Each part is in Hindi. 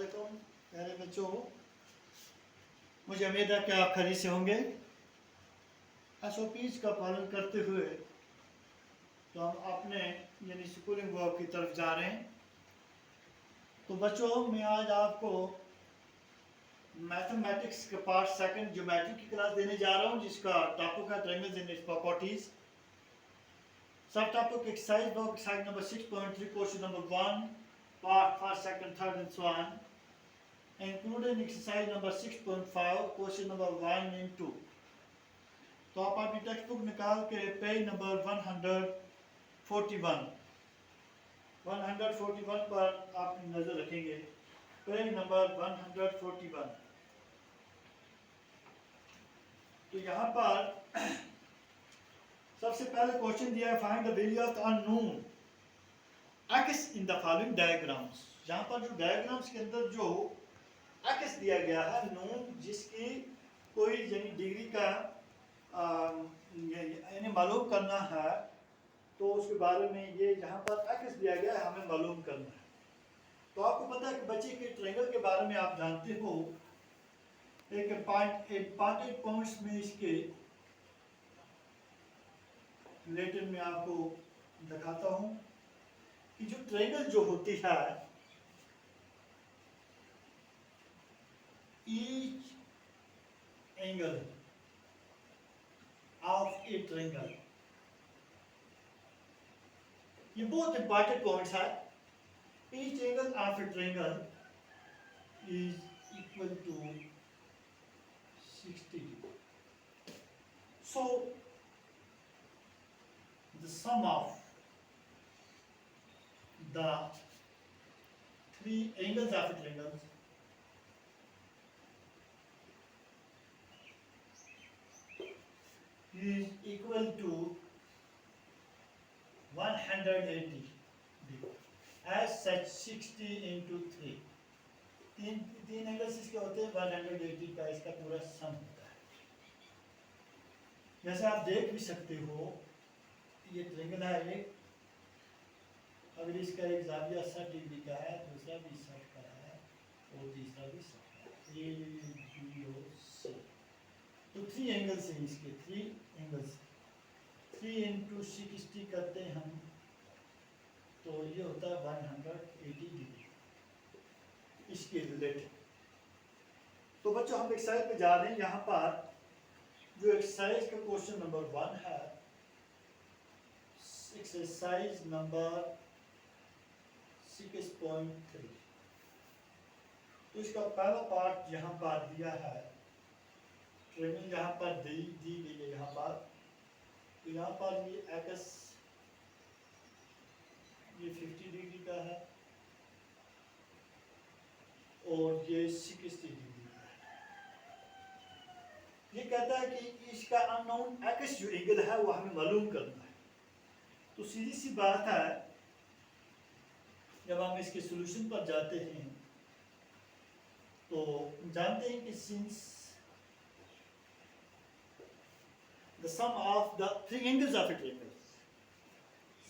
वालेकुम प्यारे बच्चों, मुझे उम्मीद है कि आप खैरियत से होंगे। एसओपीज का पालन करते हुए तो हम अपने यानी स्कूलिंग वर्क की तरफ जा रहे हैं। तो बच्चों, मैं आज आपको मैथमेटिक्स के पार्ट सेकंड ज्योमेट्री की क्लास देने जा रहा हूं, जिसका टॉपिक है ट्रायंगल्स एंड इट्स प्रॉपर्टीज। सब topic exercise work exercise number 6.3 question number 1 part first second third and so on, including exercise number 6.5 question number 1 and 2। तो आप अपनी टेक्स्ट बुक निकाल के पेज नंबर 141 पर आप नजर रखेंगे। Page number 141। तो यहाँ पर सबसे पहले क्वेश्चन दिया है, find the value of the unknown x in the following diagrams. यहाँ पर जो डायग्राम्स के अंदर जो एक्स दिया गया है नून, जिसकी कोई यानी डिग्री का यानी मालूम करना है, तो उसके बारे में ये यहाँ पर एक्स दिया गया है, हमें मालूम करना है। तो आपको पता है कि बच्चे के ट्रायंगल के बारे में आप जानते हो। एक पाँच पॉइंट्स में इसके रिलेटेड में आपको दिखाता हूँ कि जो ट्रायंगल जो होती है, each angle of a triangle, ये बहुत इंपॉर्टेंट पॉइंट्स है। each angle of a triangle is equal to 60 degree. So the sum of the three angles of a triangle is equal to 180 degree. As such 60 into 3, तीन एंगल्स इसके होते हैं, 180 का इसका पूरा सम होता है। जैसे आप देख भी सकते हो, ये ट्रायंगल है एक, अगर इसका एक जाविया 60 डिग्री का है, दूसरा भी 60 का है और तीसरा भी 60 का है। ए बी और सी, तो 3 एंगल्स हैं इसके, 3 एंगल्स। 3 into 60 करते हैं हम, तो ये होता है 180 डिग्री इसके रिलेटेड। तो बच्चों, हम एक्सरसाइज पे जा रहे हैं। यहाँ पर जो एक्सरसाइज का क्वेश्चन नंबर 1 है, एक्सरसाइज नंबर 6.3, तो इसका पहला पार्ट यहाँ पर दिया है, ट्रायंगल यहाँ पर दी गई है यहाँ पर। तो यहाँ पर ये एक्स ये 50 डिग्री का है और ये 60 डिग्री का है। ये कहता है कि इसका अननोन एक्स जो एंगल है वो हमें मालूम करना है। तो सीधी सी बात है, जब हम इसके सॉल्यूशन पर जाते हैं तो जानते हैं कि since the sum of the three angles of a triangle,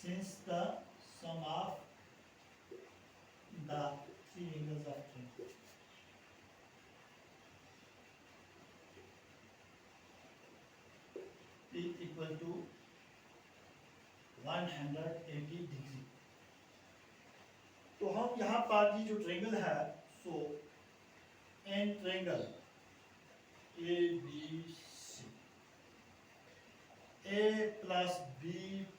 since the sum of the three angles of triangle is equal to 180 degree। तो हम यहाँ पर ये जो ट्रायंगल है, so an triangle A B C, A plus B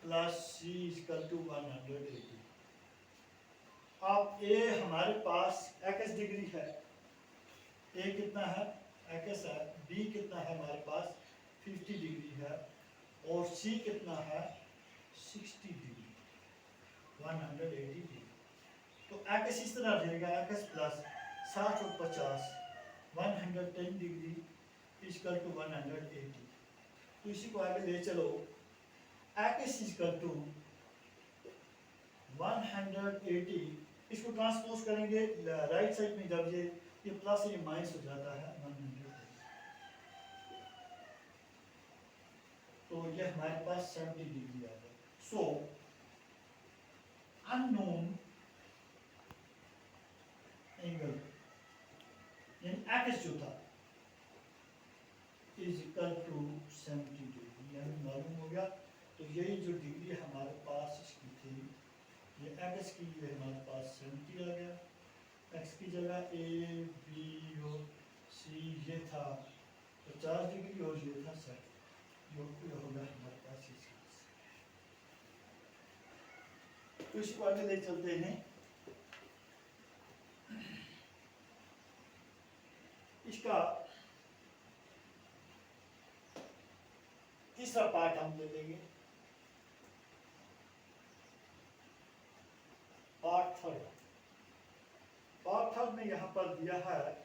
plus C equal to 180। अब A हमारे पास x डिग्री है, A कितना है, x है, B कितना है हमारे पास 50 डिग्री है, और C कितना है 60 डिग्री, 180 डिग्री। तो x इस तरह रहेगा, x प्लस 60 और 50 110 डिग्री इक्वल टू 180। तो इसी को आगे ले चलो, एक्स इक्वल टू 180, इसको ट्रांसपोज करेंगे राइट साइड में, जब ये प्लस ये माइनस हो जाता है 180, तो ये हमारे पास 70 डिग्री आ गया। सो अननोन एंगल एक्स जो था इज इक्वल टू 70 डिग्री, हमें मालूम हो गया। तो यही जो डिग्री हमारे पास इसकी थी, ये एक्स की, ये हमारे पास 70 आ गया। एक्स की जगह ए बी और सी ये था 50 डिग्री और ये था 60, जो हो गया हमारे पास इस। तो इसको आगे ले चलते हैं। इसका तीसरा पार्ट हम ले लेंगे, पार्ट थर्ड। पार्ट थर्ड में यहाँ पर दिया है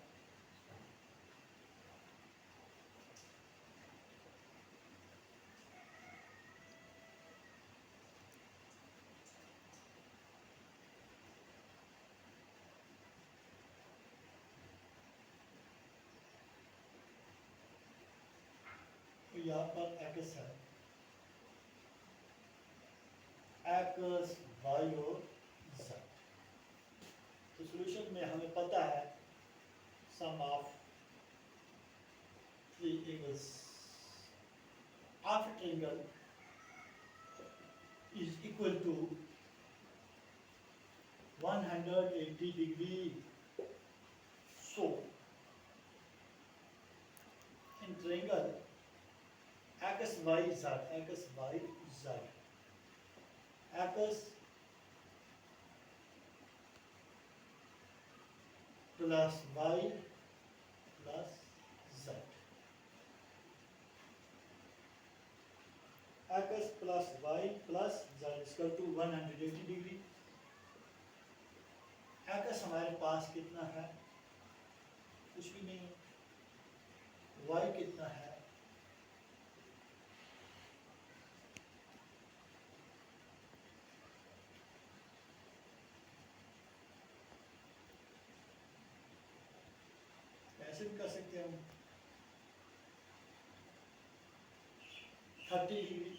तो यहाँ पर एक्स है, एक्स वाई और जेड। तो सॉल्यूशन में हमें पता है sum of three angles of a triangle is equal to 180 degree. So in triangle x y z, x y z, x plus y plus z, x plus y plus z is equal to 180 degree. x हमारे पास कितना है, कुछ भी नहीं है। y कितना है, ऐसे भी कर सकते हैं हम 30 डिग्री।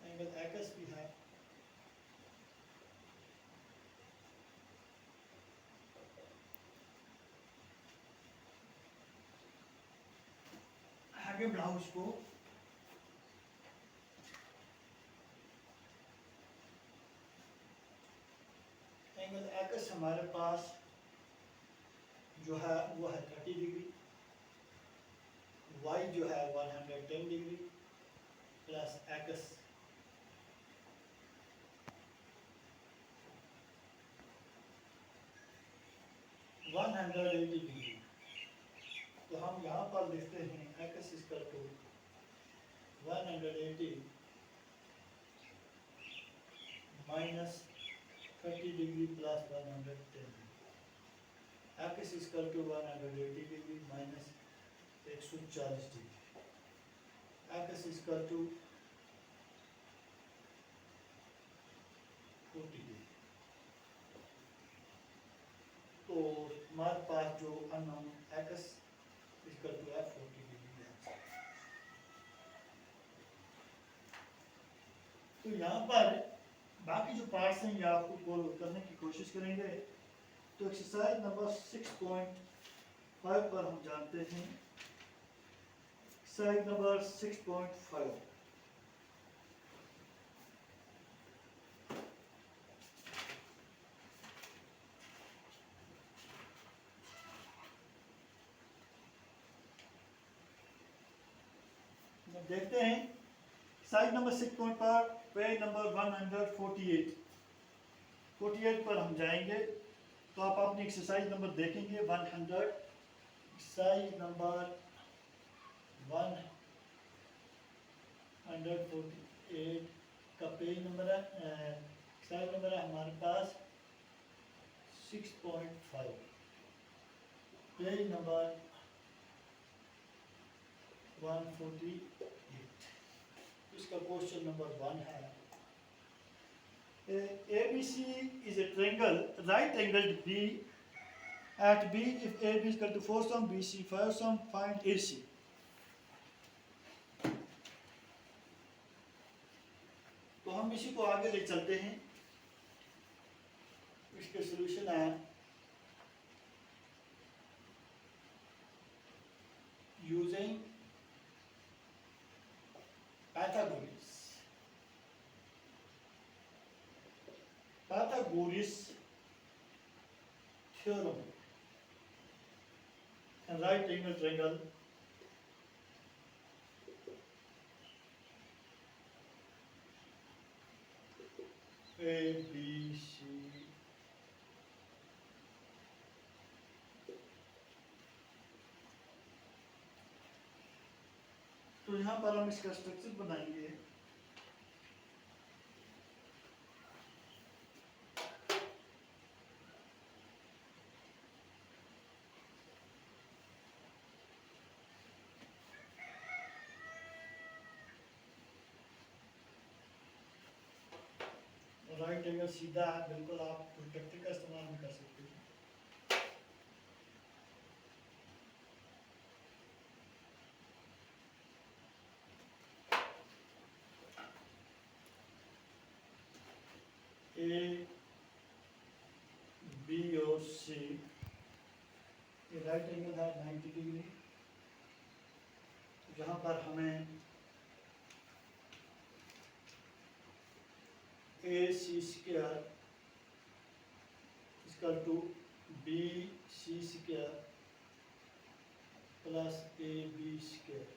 एंगल एक्स भी है, आगे बढ़ाओ इसको। एंगल एक्स हमारे पास जो है वो है 30 डिग्री, y जो है 110 डिग्री प्लस एक्स 180 डिग्री। तो हम यहाँ पर लिखते हैं x equal to 180 minus 30 degree plus 110 degree. X equal to 180 degree minus 140 degree. X equal to 40 degree. तो हमारे पास जो अननोन एक्स इक्वल टू है 40 डिग्री है। तो यहाँ पर बाकी जो पार्ट्स हैं ये आपको कॉल करने की कोशिश करेंगे। तो एक्सरसाइज नंबर 6.5 पर हम जानते हैं। एक्सरसाइज नंबर 6.5, देखते हैं एक्सरसाइज नंबर 6 पर पेज नंबर 148 पर हम जाएंगे। तो आप अपनी एक्सरसाइज नंबर देखेंगे 100, एक्सरसाइज नंबर 148 का पेज नंबर है, एक्सरसाइज नंबर है हमारे पास 6.5, पेज नंबर 148। इसका क्वेश्चन नंबर 1 है, ABC is a triangle, right angled B at B if AB is equal to 4 sum, BC 5 sum, find AC। तो हम इसी को आगे ले चलते हैं। इसके सॉल्यूशन है Pythagoras theorem and right angle triangle ABC तो यहाँ पर हम इसका स्ट्रक्चर बनाएंगे। राइट एंगल सीधा है, बिल्कुल आप प्रोटेक्टर का इस्तेमाल भी कर सकते हैं। ए बी और सी ये राइट एंगल है 90 डिग्री, जहाँ पर हमें A C square equal to B C square plus A B square.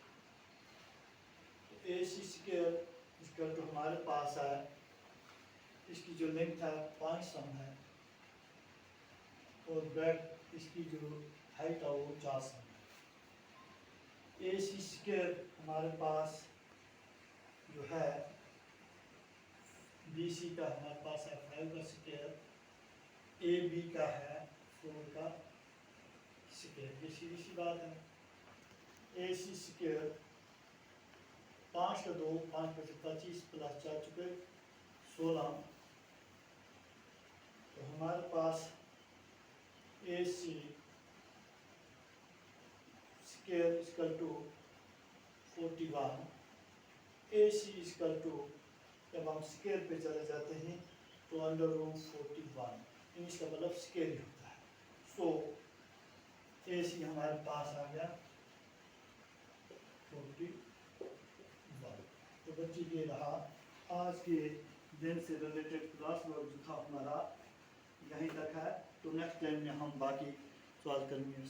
A C square equal to हमारे पास है, इसकी जो लेंथ है 5 सम है और ब्रेड इसकी जो हाइट है वो 4 सम है। ए सी स्क्वायर हमारे पास जो है बी सी का हमारे पास है 5 का स्क्वायर, ए बी का है 4 का स्क्वायर, ये सीधी सी बात है। ए सी स्क्वायर 5 का 2 5 का 25 प्लस 4 चुके 16, तो हमारे पास A C square equal to 41, A C equal to जब हम स्क्वायर पे चले जाते हैं तो अंडर रूट 41, इसका मतलब स्क्वायर ही होता है। सो ए सी हमारे पास आ गया 41। तो बच्ची ये रहा आज के दिन से रिलेटेड क्लास वर्क जो था हमारा यहीं तक है। तो नेक्स्ट टाइम में हम बाकी सवाल करेंगे।